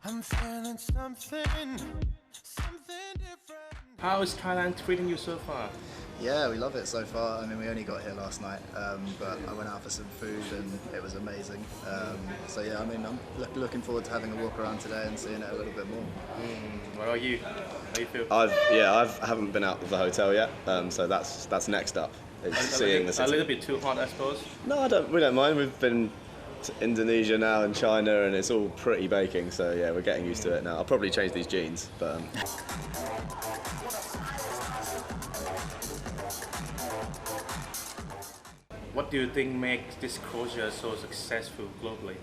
I'm feeling something different. How is Thailand treating you so far? Yeah, we love it so far. I mean, we only got here last night, but I went out for some food and it was amazing. So yeah, I mean, I'm looking forward to having a walk around today and seeing it a little bit more. What about you? How do you feel? I haven't been out of the hotel yet, so that's next up. It's seeing the A city. little bit too hot, I suppose. No, we don't mind. We've been to Indonesia now and China, and it's all pretty baking. So yeah, we're getting used to it now. I'll probably change these jeans, but. What do you think makes Disclosure so successful globally?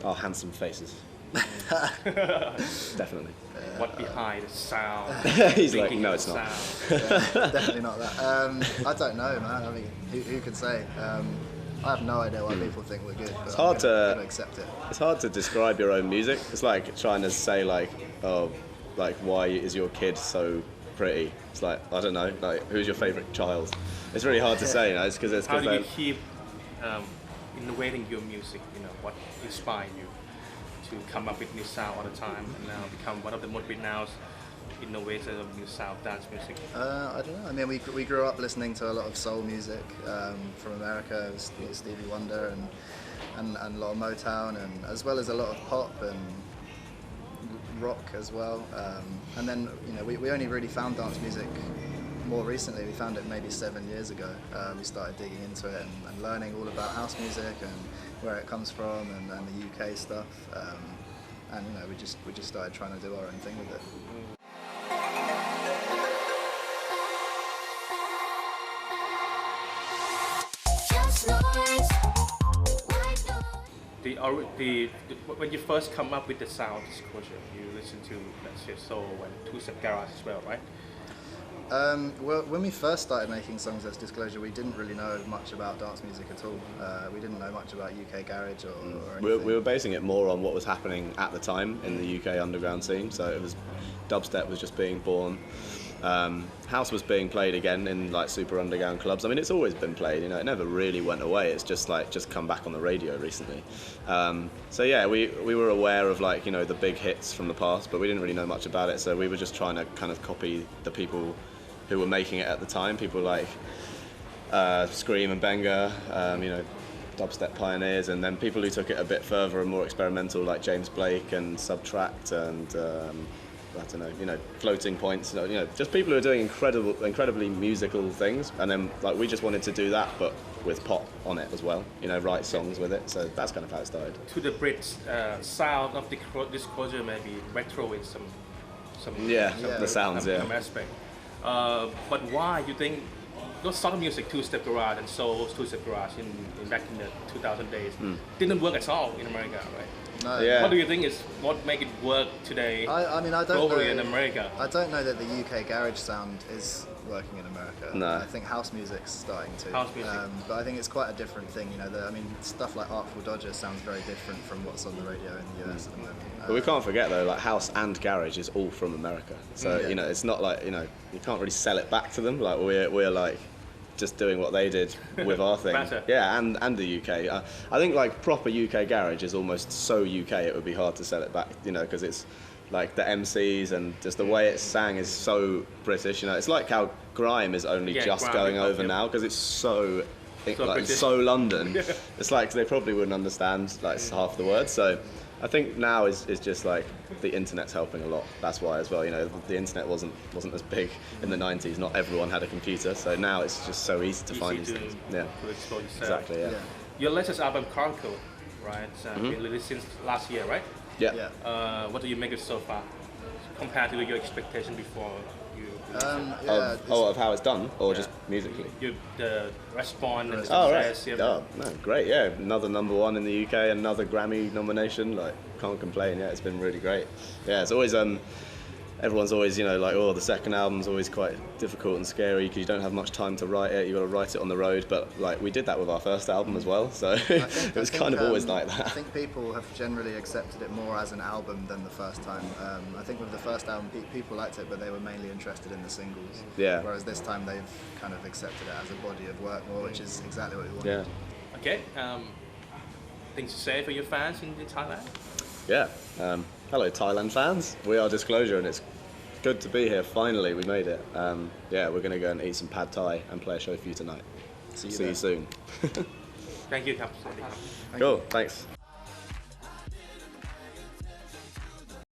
Oh, handsome faces. Definitely. What behind the sound? He's like, thinking no, of it's not. sound? Yeah, definitely not that. I don't know, man. I mean, who could say? I have no idea why people think we're good. But hard I'm to- gonna accept it. It's hard to describe your own music. It's like trying to say like, oh, like why is your kid so pretty? It's like I don't know. Like who's your favourite child? It's really hard to say. You know, it's because How do you keep innovating your music? You know, what inspired you to come up with new sound all the time and now become one of the most renowned innovators of new sound dance music? I don't know. I mean, we grew up listening to a lot of soul music from America, Stevie Wonder and a lot of Motown, and as well as a lot of pop and rock as well. And then we only really found dance music more recently. We found it maybe 7 years ago. We started digging into it and learning all about house music and where it comes from and the UK stuff. And we just started trying to do our own thing with it. When you first come up with the sound Disclosure, you listen to let's say soul and two-step garage as well, right? Well, when we first started making songs as Disclosure, we didn't really know much about dance music at all. We didn't know much about UK garage or anything. We were basing it more on what was happening at the time in the UK underground scene. So it was dubstep was just being born. House was being played again in like super underground clubs. I mean, it's always been played. You know, it never really went away. It's just come back on the radio recently. So yeah, we were aware of like the big hits from the past, but we didn't really know much about it. So we were just trying to kind of copy the people who were making it at the time. People like Scream and Benga, dubstep pioneers, and then people who took it a bit further and more experimental, like James Blake and Subtract and. I don't know, floating points, just people who are doing incredibly musical things, and then like we just wanted to do that, but with pop on it as well, write songs with it. So that's kind of how it started. To the Brits, sound of Disclosure maybe retro in some the sounds, some aspect. But why you think those sort of music, two-step garage and soul, two-step garage in back in the 2000 days didn't work at all in America, right? No. Yeah. What do you think is what make it work today? I mean, I don't globally know, in America. I don't know that the UK garage sound is working in America. No. I think house music's starting to. House music. But I think it's quite a different thing. Stuff like Artful Dodger sounds very different from what's on the radio in the US at the moment. But we can't forget though, like house and garage is all from America. So Yeah. it's not like you can't really sell it back to them. Like we're like just doing what they did with our thing. Better. Yeah, and the UK. I think like proper UK garage is almost so UK it would be hard to sell it back. Because it's like the MCs and just the way it's sang is so British. It's like how grime is only just grime, going over yeah. now because it's so. British. So London. It's like they probably wouldn't understand like half the words. So I think now is just like the internet's helping a lot. That's why as well. The internet wasn't as big in the 90s. Not everyone had a computer. So now it's just so easy to find these things. Yeah. To explore yourself. Exactly. Yeah. Your latest album, Chronicle, right? Been released since last year, right? Yeah. What do you make of it so far compared to your expectation before you? Of how it's done, or just musically? The response and the Oh right. success. Oh no, great. Yeah, another #1 in the UK, another Grammy nomination. Like, can't complain. Yeah, it's been really great. Yeah, it's always everyone's always like, oh, the second album's always quite difficult and scary because you don't have much time to write it. You got to write it on the road. But like we did that with our first album as well, so it was kind of always like that. I think people have generally accepted it more as an album than the first time. I think with the first album, people liked it, but they were mainly interested in the singles. Yeah. Whereas this time they've kind of accepted it as a body of work more, which is exactly what we wanted. Yeah. Okay. Things to say for your fans in Thailand? Yeah. Hello, Thailand fans. We are Disclosure, and it's good to be here. Finally, we made it. Yeah, we're going to go and eat some pad thai and play a show for you tonight. See you soon. Thank you ครับ สวัสดีครับ Cool. Thanks.